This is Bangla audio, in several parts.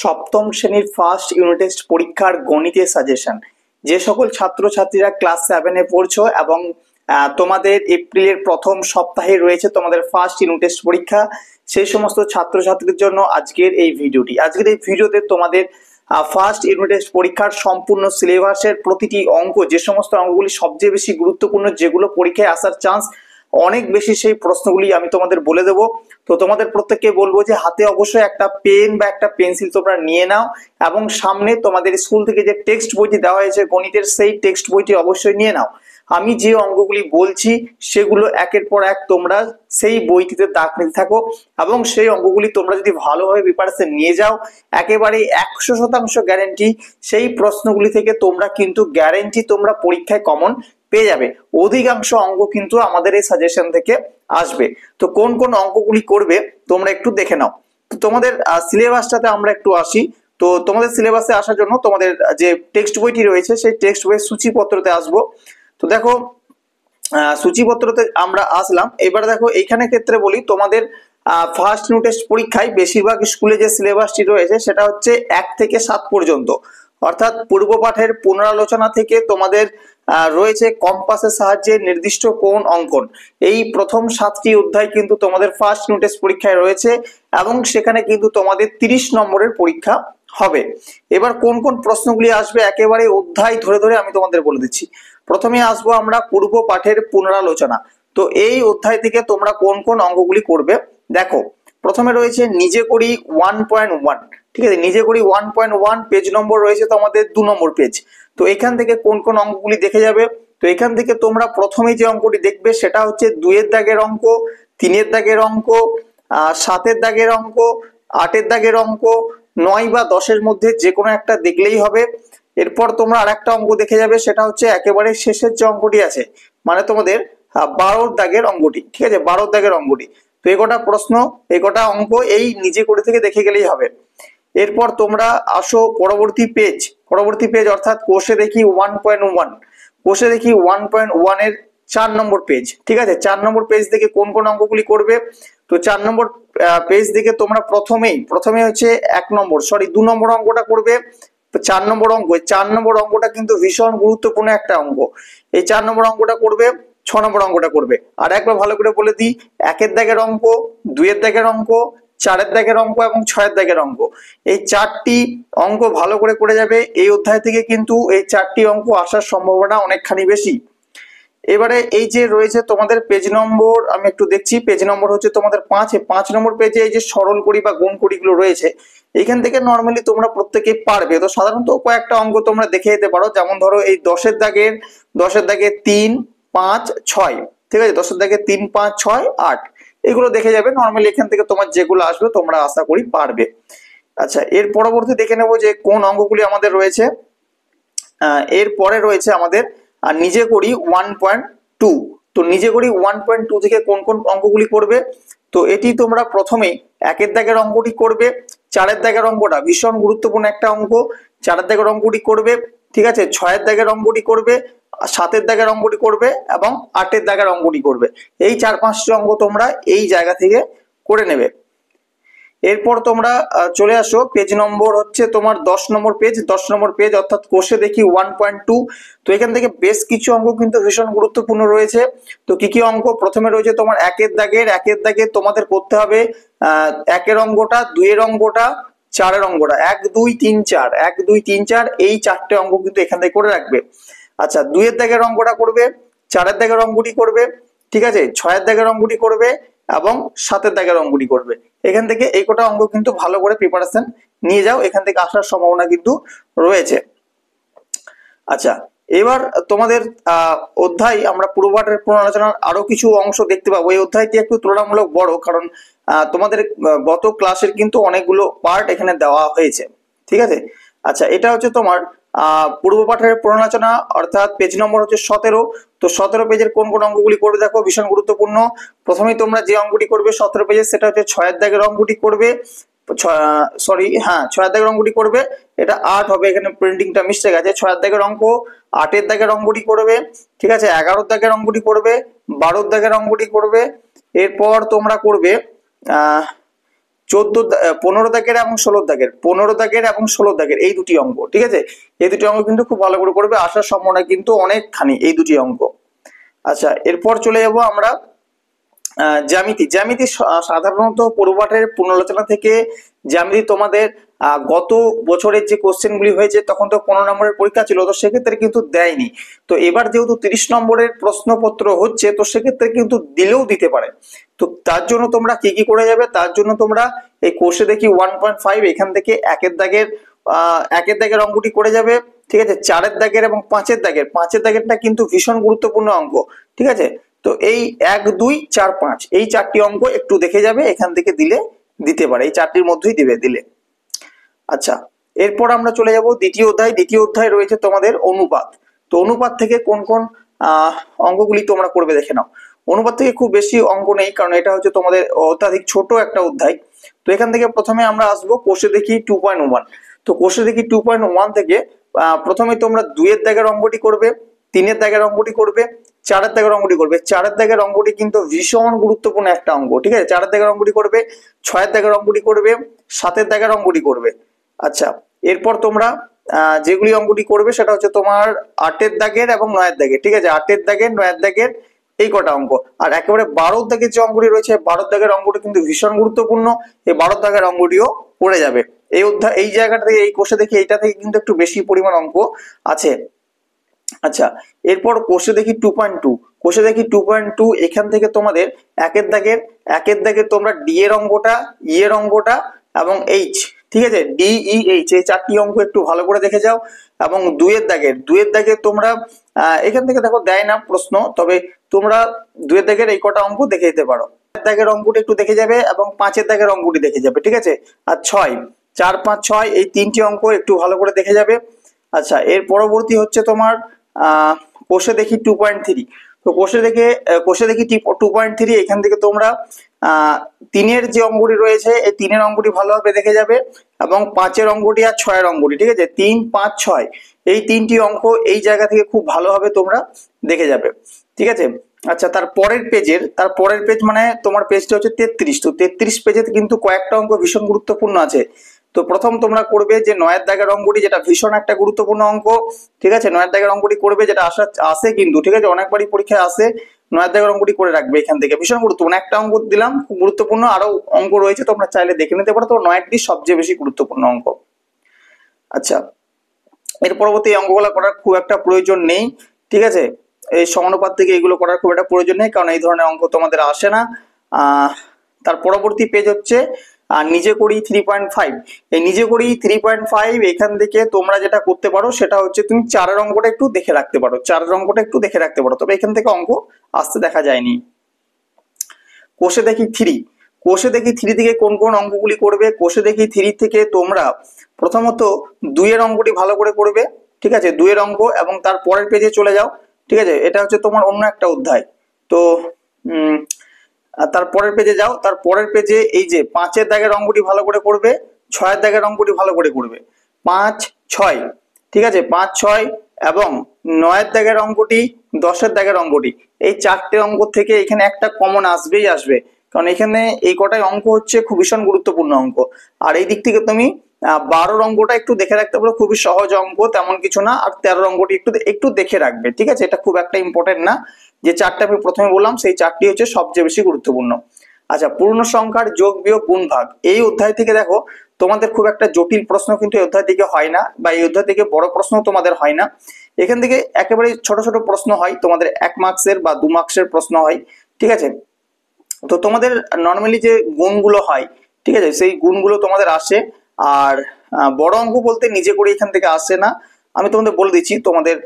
সপ্তম শ্রেণীর ফার্স্ট ইউনিট টেস্ট পরীক্ষার গণিতের সাজেশন। যে সকল ছাত্রছাত্রীরা ক্লাস 7-এ পড়ছো এবং তোমাদের এপ্রিলের প্রথম সপ্তাহে রয়েছে তোমাদের ফার্স্ট ইউনিট টেস্ট পরীক্ষা, সেই সমস্ত ছাত্রছাত্রীদের জন্য আজকের এই ভিডিওটি। আজকের এই ভিডিওতে তোমাদের ফার্স্ট ইউনিট টেস্ট পরীক্ষার সম্পূর্ণ সিলেবাসের প্রতিটি অঙ্ক, যে সমস্ত অঙ্কগুলি সবচেয়ে বেশি গুরুত্বপূর্ণ, যেগুলো পরীক্ষায় আসার চান্স অনেক বেশি, সেই প্রশ্নগুলি আমি তোমাদের বলে দেবো। তো তোমাদের প্রত্যেককে বলবো যে হাতে অবশ্যই একটা পেন বা একটা পেন্সিল তোমরা নিয়ে নাও এবং সামনে তোমাদের স্কুল থেকে যে টেক্সট বইটি দেওয়া হয়েছে গণিতের, সেই টেক্সট বইটি অবশ্যই নিয়ে নাও। আমি যে অঙ্কগুলি বলছি সেগুলো একের পর এক তোমরা সেই বইটিতে দাগ নিতে থাকো এবং সেই অঙ্কগুলি তোমরা যদি ভালোভাবে প্রিপারেশন নিয়ে যাও, একেবারে 100% গ্যারেন্টি সেই প্রশ্নগুলি থেকে তোমরা কিন্তু গ্যারেন্টি তোমরা পরীক্ষায় কমন পেয়ে যাবে। অধিকাংশ অঙ্ক কিন্তু আমাদের এই সাজেশন থেকে আসবে। তো কোন কোন অঙ্কগুলি করবে তোমরা একটু দেখে নাও। তো তোমাদের সিলেবাসটাতে আমরা একটু আসি। তো তোমাদের সিলেবাসে আসার জন্য তোমাদের যে টেক্সট বইটি রয়েছে সেই টেক্সট বইয়ের সূচিপত্রতে আসবো। তো দেখো, সূচিপত্রতে আমরা আসলাম। এবার দেখো এইখানে ক্ষেত্রে বলি, তোমাদের ফার্স্ট ইউনিট টেস্ট পরীক্ষায় বেশিরভাগ স্কুলে যে সিলেবাসটি রয়েছে সেটা হচ্ছে 1 থেকে 7 পর্যন্ত, অর্থাৎ পূর্ব পাঠের পুনরালোচনা থেকে তোমাদের রয়েছে কম্পাসের সাহায্যে নির্দিষ্ট কোণ অঙ্কন। এই প্রথম 7টি অধ্যায় কিন্তু তোমাদের ফার্স্ট ইউনিট টেস্ট পরীক্ষায় রয়েছে এবং সেখানে কিন্তু তোমাদের 30 নম্বরের পরীক্ষা হবে। এবার কোন কোন প্রশ্নগুলি আসবে একেবারে অধ্যায় ধরে ধরে আমি তোমাদের বলে দিচ্ছি। প্রথমে আসবো আমরা পূর্ব পাঠের পুনরালোচনা। তো এই অধ্যায় থেকে তোমরা কোন কোন অঙ্কগুলি করবে দেখো। প্রথমে রয়েছে নিজে করি 1.1, ঠিক আছে, নিজে করি 1.1 পেজ নম্বর রয়েছে তোমাদের 2 নম্বর পেজ। তো এখান থেকে কোন কোন অঙ্কগুলি দেখে যাবে। তো এখান থেকে তোমরা প্রথমে যে অঙ্কটি দেখবে সেটা হচ্ছে 2 এর দাগের অঙ্ক, 3 এর দাগের অঙ্ক, 7 এর দাগের অঙ্ক, 8 এর দাগের অঙ্ক, 9 বা 10 এর মধ্যে যে কোনো একটা দেখলেই হবে। এরপর তোমরা আরেকটা অঙ্ক দেখে যাবে, সেটা হচ্ছে একেবারে শেষের যে অঙ্কটি আছে, মানে তোমাদের 12 দাগের অঙ্কটি, ঠিক আছে, 12 দাগের অঙ্কটি। তো এই কটা প্রশ্ন, এই কটা অঙ্ক এই নিজে করে থেকে দেখে গেলেই হবে। এরপর তোমরা আসো পরবর্তী পেজ অর্থাৎ কোষে দেখি 1.1, কোষে দেখি 1.1 এর 4 নম্বর পেজ, ঠিক আছে। 4 নম্বর পেজ থেকে কোন কোন অঙ্কগুলি করবে। তো 4 নম্বর পেজ থেকে তোমরা প্রথমে হচ্ছে 2 নম্বর অঙ্কটা করবে। 4 নম্বর অঙ্কটা কিন্তু ভীষণ গুরুত্বপূর্ণ একটা অঙ্ক। এই 4 নম্বর অঙ্কটা করবে, 6 নম্বর অঙ্কটা করবে। আর একবার ভালো করে বলে দিই, 1 এর দাগের অঙ্ক, 2 এর দাগের অঙ্ক, 4 এর দাগের অঙ্ক এবং 6 এর দাগের অঙ্ক, এই 4টি অঙ্ক ভালো করে করে যাবে। এই অধ্যায় থেকে কিন্তু এই 4টি অঙ্ক আসার সম্ভাবনা অনেকখানি বেশি। এবারে এই যে রয়েছে তোমাদের পেজ নম্বর, আমি একটু দেখছি, পেজ নম্বর হচ্ছে তোমাদের 5 নম্বর পেজে এই যে সরল করি বা গুণ করিগুলো রয়েছে, এখান থেকে নর্মালি তোমরা প্রত্যেকেই পারবে। তো সাধারণত কয়েকটা অঙ্ক তোমরা দেখে যেতে পারো, যেমন ধরো এই 10 এর দাগের 3, 5, 6, ঠিক আছে, 10 এর দাগের 3, 5, 6, 8 এগুলো দেখে যাবে। নর্মালি এখান থেকে তোমার যেগুলো আসবে তোমরা আশা করি পারবে। আচ্ছা, এর পরবর্তী দেখে নেবো যে কোন অঙ্কগুলি আমাদের রয়েছে। এরপরে রয়েছে আমাদের নিজে করি 1.2। তো নিজে করি 1.2 থেকে কোন কোন অঙ্কগুলি করবে। তো এটি তোমরা প্রথমেই 1 এর দাগের অঙ্কটি করবে, 4 এর দাগের অঙ্কটা ভীষণ গুরুত্বপূর্ণ একটা অঙ্ক, 4 এর দাগের অঙ্কটি করবে, ঠিক আছে, 6 এর দাগের অঙ্কটি করবে, 7 এর দাগের অঙ্কটি করবে এবং 8 এর দাগের অঙ্কটি করবে। এই 4-5টি অঙ্ক তোমরা এই জায়গা থেকে করে নেবে। এরপর তোমরা চলে আসো পেজ নম্বর হচ্ছে তোমার 10 নম্বর পেজ অর্থাৎ কোষে দেখি 1.2। তো এখান থেকে বেশ কিছু অঙ্ক কিন্তু ভীষণ গুরুত্বপূর্ণ রয়েছে। তো কি কি অঙ্ক, প্রথমে রয়েছে তোমার 1 এর দাগের তোমাদের করতে হবে 1 এর অঙ্কটা, 2 এর অঙ্কটা, 4 এর অঙ্কটা, 1 2 3 4, 1 2 3 4 এই 4টে অঙ্ক কিন্তু এখান থেকে করে রাখবে। আচ্ছা, 2 এর দাগের অঙ্কটা করবে, 4 এর দাগের অঙ্কটি করবে, ঠিক আছে, 6 এর দাগের অঙ্কটি করবে এবং 7 এর দাগের অঙ্কটি করবে। এখান থেকে এই কটা অঙ্ক কিন্তু ভালো করে প্রিপারেশন নিয়ে যাও, এখান থেকে আসার সম্ভাবনা কিন্তু রয়েছে। আচ্ছা, এবার তোমাদের অধ্যায় আমরা পূর্বপাঠের পুনরালোচনার আরো কিছু অংশ দেখতে পাবো। এই অধ্যায়টি একটু তুলনামূলক বড়, কারণ তোমাদের গত ক্লাসের কিন্তু অনেকগুলো পার্ট এখানে দেওয়া হয়েছে, ঠিক আছে। আচ্ছা, এটা হচ্ছে তোমার পূর্বপাঠের পুনরালোচনা অর্থাৎ পেজ নম্বর হচ্ছে 17। তো 17 পেজের কোন কোন অঙ্কগুলি করবে দেখো, ভীষণ গুরুত্বপূর্ণ। প্রথমেই তোমরা যে অঙ্কটি করবে 17 পেজের, সেটা হচ্ছে 6 এর দাগের অঙ্কটি করবে, 6 এর দাগের অঙ্কটি করবে, এটা 8 হবে, এখানে প্রিন্টিংটা মিস্টেক আছে। 6 এর দাগের অঙ্ক, 8 এর দাগের অঙ্কটি করবে, ঠিক আছে, 11 এর দাগের অঙ্কটি করবে, 12 এর দাগের অঙ্কটি করবে। এরপর তোমরা করবে 15 দাগের এবং 16 দাগের, 15 দাগের এবং 16 দাগের এই দুটি অঙ্ক, ঠিক আছে, এই দুটি অঙ্ক কিন্তু খুব ভালো করে করবে, আসার সম্ভাবনা কিন্তু অনেকখানি এই দুটি অঙ্ক। আচ্ছা, এরপর চলে যাব আমরা জ্যামিতি। জ্যামিতি সাধারণত পূর্বপাঠের পুনরালোচনা থেকে জ্যামিতি তোমাদের গত বছরের যে কোশ্চেন গুলি হয়েছে তখন তো 15 নম্বরের পরীক্ষা ছিল, তো সেক্ষেত্রে কিন্তু দেয়নি। তো এবার যেহেতু 30 নম্বরের প্রশ্নপত্র হচ্ছে, তো সেক্ষেত্রে কিন্তু দিলেও দিতে পারে। তো তার জন্য তোমরা কি কি করে যাবে, তার জন্য তোমরা এই কোর্সে দেখি 1.5 এখান থেকে একের দাগের অঙ্কটি করে যাবে, ঠিক আছে। 4-এর দাগের এবং 5-এর দাগেরটা কিন্তু ভীষণ গুরুত্বপূর্ণ অঙ্ক, ঠিক আছে। তো এই 1, 2, 4, 5 এই 4টি অঙ্ক একটু দেখে যাবে, এখান থেকে দিতে পারে, এই 4টির মধ্যেই দিলে। আচ্ছা, এরপর আমরা চলে যাব দ্বিতীয় অধ্যায় রয়েছে তোমাদের অনুপাত। তো অনুপাত থেকে কোন কোন অঙ্কগুলি তোমরা করবে দেখে নাও। অনুপাত থেকে খুব বেশি অঙ্ক নেই, কারণ এটা হচ্ছে তোমাদের অত্যাধিক ছোট একটা অধ্যায়। তো এখান থেকে প্রথমে আমরা আসবো কোষে দেখি 2.1। তো কোষে দেখি 2.1 থেকে প্রথমে তোমরা 2-এর দাগের অঙ্কটি করবে, 3-এর দাগের অঙ্কটি করবে, 4-এর দাগের অঙ্কটি করবে। 4-এর দাগের অঙ্কটি কিন্তু ভীষণ গুরুত্বপূর্ণ একটা অঙ্ক, ঠিক আছে। 4-এর দাগের অঙ্কটি করবে, 6-এর দাগের অঙ্কটি করবে, 7-এর দাগের অঙ্কটি করবে। আচ্ছা, এরপর তোমরা যেগুলি অঙ্কটি করবে সেটা হচ্ছে তোমার 8-এর দাগের এবং 9-এর দাগের, ঠিক আছে। 8-এর দাগের, 9-এর দাগের এই কটা অঙ্ক। আর একেবারে 12-এর দাগের যে অঙ্কটি রয়েছে, 12-এর দাগের অঙ্কটি কিন্তু ভীষণ গুরুত্বপূর্ণ, এই 12-এর দাগের অঙ্কটিও পড়ে যাবে এই জায়গাটা থেকে, এই কোষে দেখি এইটা থেকে কিন্তু একটু বেশি পরিমাণ অঙ্ক আছে। আচ্ছা, এরপর কোষে দেখি 2.2 এখান থেকে তোমাদের একের দাগের তোমরা ডি এর অঙ্কটা, ই এর অঙ্কটা এবং এইচ, ঠিক আছে, ডি ই এইচ এই 4টি অঙ্ক একটু ভালো করে দেখে যাও। এবং 2-এর দাগের তোমরা এখান থেকে দেখো দেয় না প্রশ্ন, তবে তোমরা 2-এর দাগের এই কটা অঙ্ক দেখে যেতে পারো। 4-এর দাগের অঙ্কটি একটু দেখে যাবে এবং 5-এর দাগের অঙ্কটি দেখে যাবে, ঠিক আছে। আর 4, 5, 6 এই 3টি অঙ্ক একটু ভালো করে দেখে যাবে। আচ্ছা, এর পরবর্তী হচ্ছে তোমার কোষে দেখি 2.3। তো কোষে দেখি 2.3 এখান থেকে তোমরা 3-এর যে অঙ্কটি রয়েছে এই 3-এর অঙ্কটি ভালোভাবে দেখে যাবে এবং 5-এর অঙ্কটি আর 6-এর অঙ্কটি, ঠিক আছে, 3, 5, 6 এই 3টি অঙ্ক এই জায়গা থেকে খুব ভালোভাবে তোমরা দেখে যাবে, ঠিক আছে। আচ্ছা, তার পরের পেজ মানে তোমার পেজটা হচ্ছে 33। তো 33 পেজে কিন্তু কয়েকটা অঙ্ক ভীষণ গুরুত্বপূর্ণ আছে। তো প্রথম তোমরা করবে যে 9-এর দাগের অঙ্কটি, যেটা ভীষণ একটা গুরুত্বপূর্ণ অঙ্ক, ঠিক আছে। 9-এর দাগের অঙ্কটি করবে, যেটা আসে কিন্তু, ঠিক আছে, অনেকবারই পরীক্ষায় আসে। 9-এর দাগের অঙ্কটি করে রাখবে, এখান থেকে ভীষণ গুরুত্বপূর্ণ একটা অঙ্ক দিলাম, খুব গুরুত্বপূর্ণ। আরো অঙ্ক রয়েছে, তোমরা চাইলে দেখে নিতে পারো, তো 9-টি সবচেয়ে বেশি গুরুত্বপূর্ণ অঙ্ক। আচ্ছা, এর পরবর্তী অঙ্কগুলো করার খুব একটা প্রয়োজন নেই, ঠিক আছে। এই সমানুপাত থেকে এগুলো করার খুব একটা প্রয়োজন নেই, কারণ এই ধরনের অঙ্ক তোমাদের আসে না। তার পরবর্তী পেজ হচ্ছে নিজে করি 3.5। এই নিজে করি 3.5 এখান থেকে তোমরা যেটা করতে পারো সেটা হচ্ছে তুমি 4-এর অঙ্কটা একটু দেখে রাখতে পারো, তবে এখান থেকে অঙ্ক আসতে দেখা যায়নি। কোষে দেখি 3 থেকে কোন কোন অঙ্কগুলি করবে। কোষে দেখি 3 থেকে তোমরা প্রথমত 2-এর অঙ্কটি ভালো করে করবে, ঠিক আছে, 2-এর অঙ্ক, এবং তার পরের পেজে চলে যাও, ঠিক আছে। এটা হচ্ছে তোমার অন্য একটা অধ্যায়। তো তার পরের পেজে যাও, তার পরের পেজে এই যে 5-এর দাগের অঙ্কটি ভালো করে করবে, 6-এর দাগের অঙ্কটি ভালো করে করবে, 5, 6, ঠিক আছে, 5, 6 এবং 9-এর দাগের অঙ্কটি, 10-এর দাগের অঙ্কটি, এই 4টে অঙ্ক থেকে এখানে একটা কমন আসবে, কারণ এখানে এই কটাই অঙ্ক হচ্ছে খুব ভীষণ গুরুত্বপূর্ণ অঙ্ক। আর এই দিক থেকে তুমি 12-র অঙ্কটা একটু দেখে রাখতে পারো, খুবই সহজ অঙ্ক, তেমন কিছু না। আর 13-র অঙ্কটি একটু দেখে রাখবে, ঠিক আছে, এটা খুব একটা ইম্পর্টেন্ট না। যে 4টা আমি প্রথমে বললাম সেই 4টি হচ্ছে সবচেয়ে বেশি গুরুত্বপূর্ণ। আচ্ছা, পূর্ণ সংখ্যার যোগ বিয়োগ গুণ ভাগ এই অধ্যায় থেকে দেখো তোমাদের খুব একটা জটিল প্রশ্ন কিন্তু এই অধ্যায় থেকে হয় না, বা এই অধ্যায় থেকে বড় প্রশ্ন তোমাদের হয় না। এখান থেকে একেবারে ছোট ছোট প্রশ্ন হয়, তোমাদের 1 মার্কসের বা 2 মার্কসের প্রশ্ন হয়, ঠিক আছে। তো তোমাদের নর্মালি যে গুণগুলো হয়, ঠিক আছে, সেই গুণগুলো তোমাদের আসে। আর বড় অঙ্ক বলতে নিজে করে এখান থেকে আসে না। আমি তোমাদের বলে দিচ্ছি, তোমাদের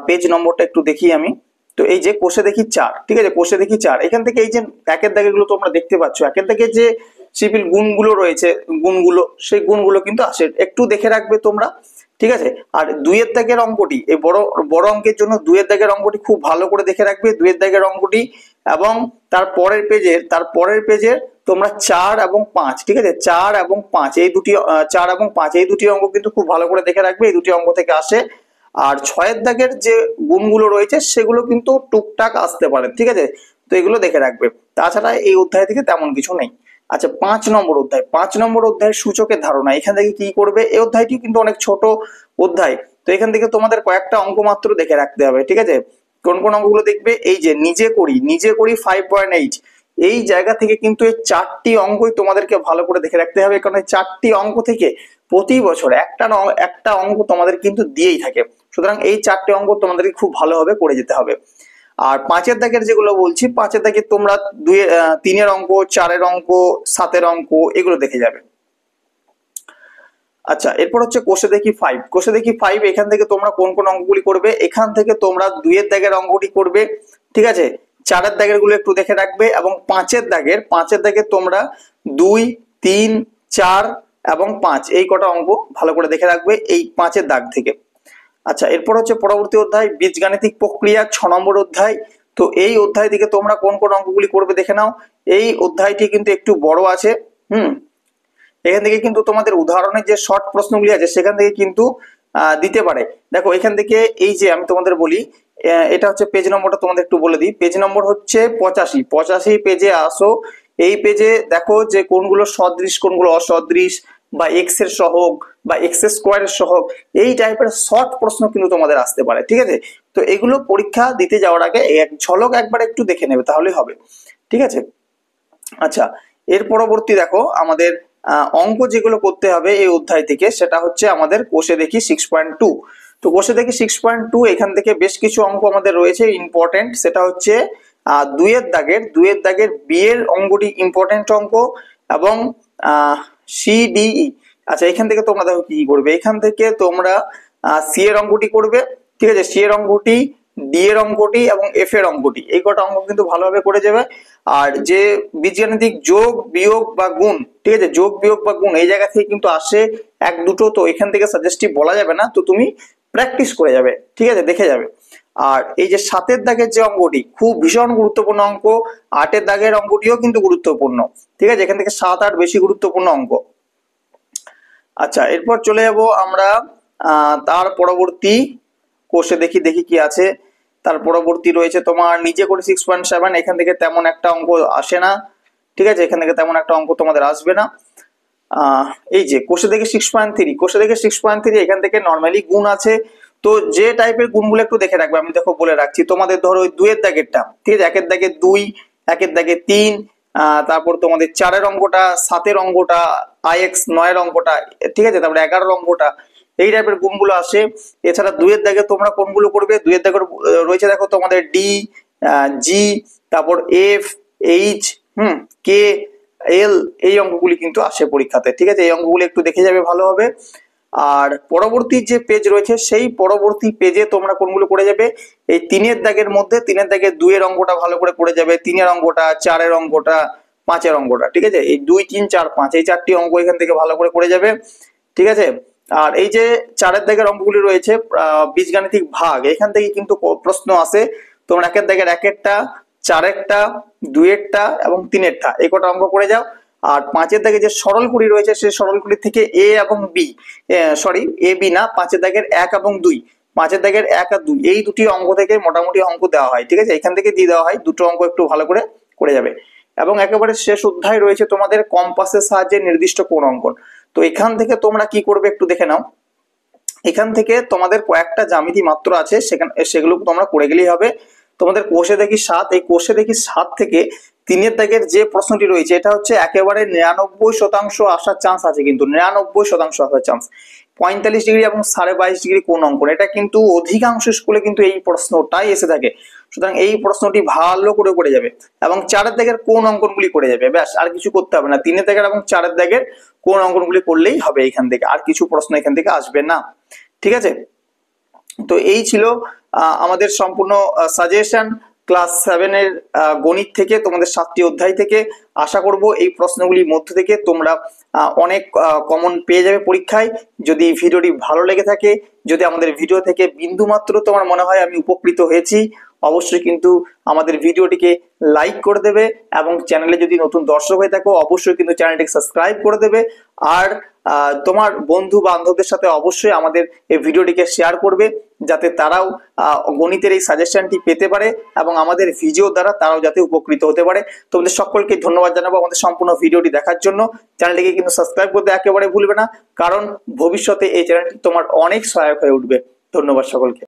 পেজ নম্বরটা একটু দেখি আমি। তো এই যে কোষে দেখি 4, ঠিক আছে, কোষে দেখি 4 এখান থেকে এই যে একের দাগের গুলো তোমরা দেখতে পাচ্ছ, একের দাগে যে সিপিল গুণগুলো রয়েছে, সেই গুণগুলো কিন্তু আসে, একটু দেখে রাখবে তোমরা, ঠিক আছে। আর 2-এর দাগের অঙ্কটি, এই বড় অঙ্কের জন্য 2-এর দাগের অঙ্কটি খুব ভালো করে দেখে রাখবে, 2-এর দাগের অঙ্কটি। এবং তার পরের পেজের তোমরা 4 এবং 5, ঠিক আছে, 4 এবং 5 এই দুটি অঙ্ক কিন্তু খুব ভালো করে দেখে রাখবে, এই দুটি অঙ্ক থেকে আসে। আর 6-এর দাগের যে গুণগুলো রয়েছে সেগুলো কিন্তু টুকটাক আসতে পারে, ঠিক আছে, তো এগুলো দেখে রাখবে। তাছাড়া এই অধ্যায় থেকে তেমন কিছু নেই। আচ্ছা, 5 নম্বর অধ্যায়, 5 নম্বর অধ্যায়ের সূচকের ধারণা। এখান থেকে কি করবে, এই অধ্যায়টি কিন্তু অনেক ছোট অধ্যায়, তো এখান থেকে তোমাদের কয়েকটা অঙ্ক মাত্র দেখে রাখতে হবে, ঠিক আছে। কোন কোন অঙ্কগুলো দেখবে, এই যে নিজে করি 5.8, এই জায়গা থেকে কিন্তু এই 4টি অঙ্কই তোমাদেরকে ভালো করে দেখে রাখতে হবে, কারণ এই 4টি অঙ্ক থেকে প্রতি বছর একটা অঙ্ক তোমাদের কিন্তু দিয়েই থাকে। সুতরাং এই 4টে অঙ্ক তোমাদেরকে খুব ভালোভাবে করে যেতে হবে। আর 5-এর দাগের যেগুলো বলছি, 5-এর দাগে তোমরা 3-এর অঙ্ক, 4-এর অঙ্ক, 7-এর অঙ্ক এগুলো দেখে যাবে। আচ্ছা, এরপর হচ্ছে কোষে দেখি 5। কোষে দেখি 5, এখান থেকে তোমরা কোন কোন অঙ্কগুলি করবে, এখান থেকে তোমরা 2-এর দাগের অঙ্কটি করবে, ঠিক আছে। 4-এর দাগের গুলো একটু দেখে রাখবে, এবং 5-এর দাগের তোমরা 2, 3, 4 এবং 5 এই কটা অঙ্ক ভালো করে দেখে রাখবে এই 5-এর দাগ থেকে। আচ্ছা, এরপর হচ্ছে পরবর্তী অধ্যায় বীজগাণিতিক প্রক্রিয়া, 6 নম্বর অধ্যায়। তো এই অধ্যায় থেকে তোমরা কোন কোন অঙ্কগুলি করবে দেখে নাও। এই অধ্যায়টি কিন্তু একটু বড় আছে, এখান থেকে কিন্তু তোমাদের উদাহরণের যে শর্ট প্রশ্নগুলি আছে সেখান থেকে কিন্তু দিতে পারে। দেখো এখান থেকে এই যে আমি তোমাদের বলি, এটা হচ্ছে পেজ নম্বরটা তোমাদের একটু বলে দিই। পেজ নম্বর হচ্ছে 85 পেজে আসো। এই পেজে দেখো যে কোনগুলো সদৃশ কোনগুলো অসদৃশ, বা এক্স এর সহগ বা এক্স স্কোয়ারের সহগ, এই টাইপের শর্ট প্রশ্ন কিন্তু তোমাদের আসতে পারে, ঠিক আছে। তো এগুলো পরীক্ষা দিতে যাওয়ার আগে এক ঝলক একবার একটু দেখে নেবে, তাহলে হবে, ঠিক আছে। আচ্ছা, এর পরবর্তী দেখো আমাদের অঙ্ক যেগুলো করতে হবে এই অধ্যায় থেকে, সেটা হচ্ছে আমাদের কোষে দেখি 6.2। তো কোষে দেখি 6.2, এখান থেকে বেশ কিছু অঙ্ক আমাদের রয়েছে ইম্পর্টেন্ট, সেটা হচ্ছে 2-এর দাগের বি এর অঙ্কটি ইম্পর্টেন্ট অঙ্ক, এবং সিডিই। আচ্ছা, এখান থেকে তোমরা দেখো কি করবে, এখান থেকে তোমরা সি এর অঙ্কটি করবে, ঠিক আছে। সি এর অঙ্কটি, ডি এর অঙ্কটি এবং এফ এর অঙ্কটি, এই কটা অঙ্ক কিন্তু ভালোভাবে করে যাবে। আর যে বীজগাণিতিক যোগ বিয়োগ বা গুণ, ঠিক আছে, যোগ বিয়োগ বা গুণ এই জায়গা থেকে কিন্তু আসে এক দুটো, তো এখান থেকে সাজেস্টিভ বলা যাবে না, তো তুমি প্র্যাকটিস করে যাবে, ঠিক আছে, দেখে যাবে। আর এই যে 7-এর দাগের যে অঙ্কটি খুব ভীষণ গুরুত্বপূর্ণ অঙ্ক, 8-এর দাগের অঙ্কটিও কিন্তু গুরুত্বপূর্ণ, ঠিক আছে। এখান থেকে 7-8 বেশি গুরুত্বপূর্ণ অঙ্ক। আচ্ছা, এরপর চলে যাব আমরা তার পরবর্তী কোষে দেখি কি আছে। তার পরবর্তী রয়েছে তোমার নিজে করে 6.7, এখান থেকে তেমন একটা অঙ্ক আসে না, ঠিক আছে, এখান থেকে তেমন একটা অঙ্ক তোমাদের আসবে না। এই যে কোষে দেখি 6.3, এখান থেকে নর্মালি গুণ আছে, তো যে টাইপের গুণগুলো একটু দেখে রাখবে, আমি দেখো বলে রাখছি তোমাদের। ধরো ওই 2-এর দাগেরটা, ঠিক আছে, 1-এর দাগে 2, 1-এর দাগে 3, তারপর তোমাদের 4-এর অঙ্কটা, 7-এর অঙ্কটা, আইএক্স 9-এর অঙ্কটা, ঠিক আছে, তারপরে 11-এর অঙ্কটা, এই টাইপের গুণগুলো আসে। এছাড়া 2-এর দাগে তোমরা কোনগুলো করবে, 2-এর দাগে রয়েছে দেখো তোমাদের ডি, জি, তারপর এফ, এইচ, কে, এল, এই অঙ্কগুলি কিন্তু আসে পরীক্ষাতে, ঠিক আছে। এই অঙ্কগুলি একটু দেখে যাবে ভালোভাবে। আর পরবর্তী যে পেজ রয়েছে সেই পরবর্তী পেজে তোমরা কোনগুলো করে যাবে, এই 3-এর দাগের মধ্যে 3-এর দাগে 2-এর অঙ্কটা ভালো করে করে যাবে, 3-এর অঙ্কটা, 4-এর অঙ্কটা, 5-এর অঙ্কটা, ঠিক আছে। এই 2, 3, 4, 5 এই 4টি অঙ্ক এখান থেকে ভালো করে করে যাবে, ঠিক আছে। আর এই যে 4-এর দাগের অঙ্কগুলি রয়েছে বীজগাণিতিক ভাগ, এখান থেকে কিন্তু প্রশ্ন আসে। তোমরা 1-এর দাগের 1-এরটা, 4-এরটা, 2-এরটা এবং 3-এরটা এই কটা অঙ্ক করে যাও। আর 5-এর দাগে যে সরলকুড়ি রয়েছে সেই সরলকুড়ি থেকে এ এবং বি, এ বি না, 5-এর দাগের 1 এবং 2, 5-এর দাগের 1 আর 2 এই দুটি অঙ্ক থেকে মোটামুটি অঙ্ক দেওয়া হয়, ঠিক আছে, এখান থেকে দিয়ে দেওয়া হয়, দুটো অঙ্ক একটু ভালো করে করে যাবে। এবং একেবারে শেষ অধ্যায় রয়েছে তোমাদের কম্পাসের সাহায্যে নির্দিষ্ট কোণ অঙ্কন। তো এখান থেকে তোমরা কি করবে একটু দেখে নাও। এখান থেকে তোমাদের কয়েকটা জ্যামিতি মাত্র আছে, সেগুলো তোমরা করে গেলেই হবে। তোমাদের কোষে দেখি 7, এই কোষে দেখি 7 থেকে 3-এর দাগের যে প্রশ্নটি রয়েছে এটা হচ্ছে একেবারে 99% আসার চান্স আছে, কিন্তু 99% আসার চান্স। 45 ডিগ্রি এবং 22.5 ডিগ্রি কোণ অঙ্কন, এটা কিন্তু অধিকাংশ স্কুলে কিন্তু এই প্রশ্নটাই এসে থাকে, সুতরাং এই প্রশ্নটি ভালো করে করে যাবে। এবং 4-এর দাগের কোণ অঙ্কনগুলি করে যাবে, ব্যাস, আর কিছু করতে হবে না। 3-এর দাগের এবং 4-এর দাগের কোণ অঙ্কনগুলি করলেই হবে, এখান থেকে আর কিছু প্রশ্ন এখান থেকে আসবে না, ঠিক আছে। তো এই ছিল আমাদের সম্পূর্ণ সাজেশন ক্লাস 7-এর গণিত থেকে, তোমাদের 7টি অধ্যায় থেকে। আশা করব এই প্রশ্নগুলির মধ্য থেকে তোমরা অনেক কমন পেয়ে যাবে পরীক্ষায়। যদি ভিডিওটি ভালো লেগে থাকে, যদি আমাদের ভিডিও থেকে বিন্দুমাত্র তোমার মনে হয় আমি উপকৃত হয়েছি, অবশ্যই কিন্তু আমাদের ভিডিওটিকে লাইক করে দেবে এবং চ্যানেলে যদি নতুন দর্শক হয়ে থাকো অবশ্যই কিন্তু চ্যানেলটিকে সাবস্ক্রাইব করে দেবে। আর তোমার বন্ধু বান্ধবদের সাথে অবশ্যই আমাদের এই ভিডিওটিকে শেয়ার করবে, যাতে তারাও গণিতের এই সাজেশনটি পেতে পারে এবং আমাদের ভিডিও দ্বারা তারাও যাতে উপকৃত হতে পারে। তোমাদের সকলকে ধন্যবাদ জানাবো আমাদের সম্পূর্ণ ভিডিওটি দেখার জন্য। চ্যানেলটিকে কিন্তু সাবস্ক্রাইব করতে একেবারে ভুলবে না, কারণ ভবিষ্যতে এই চ্যানেলটি তোমার অনেক সহায়ক হয়ে উঠবে। ধন্যবাদ সকলকে।